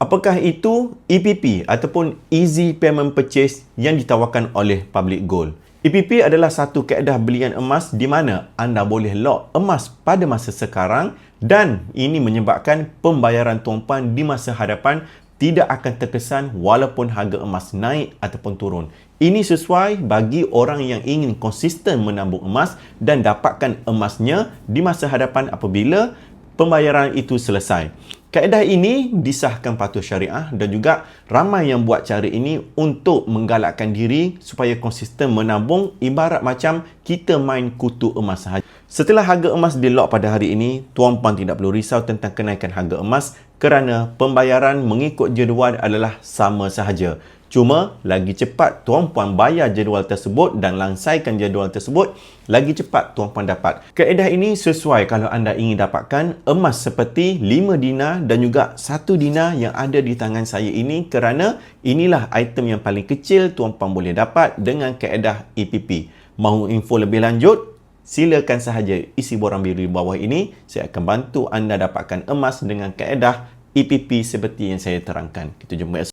Apakah itu EPP ataupun Easy Payment Purchase yang ditawarkan oleh Public Gold? EPP adalah satu kaedah belian emas di mana anda boleh lock emas pada masa sekarang dan ini menyebabkan pembayaran tuan-puan di masa hadapan tidak akan terkesan walaupun harga emas naik ataupun turun. Ini sesuai bagi orang yang ingin konsisten menabung emas dan dapatkan emasnya di masa hadapan apabila pembayaran itu selesai. Kaedah ini disahkan Patuh Syariah dan juga ramai yang buat cara ini untuk menggalakkan diri supaya konsisten menabung, ibarat macam kita main kutu emas sahaja. Setelah harga emas di-lock pada hari ini, tuan-puan tidak perlu risau tentang kenaikan harga emas kerana pembayaran mengikut jadual adalah sama sahaja. Cuma lagi cepat tuan-puan bayar jadual tersebut dan langsaikan jadual tersebut, lagi cepat tuan-puan dapat. Kaedah ini sesuai kalau anda ingin dapatkan emas seperti 5 dinar dan juga 1 dinar yang ada di tangan saya ini kerana inilah item yang paling kecil tuan-puan boleh dapat dengan kaedah EPP. Mahu info lebih lanjut? Silakan sahaja isi borang biru di bawah ini. Saya akan bantu anda dapatkan emas dengan kaedah EPP seperti yang saya terangkan. Kita jumpa esok.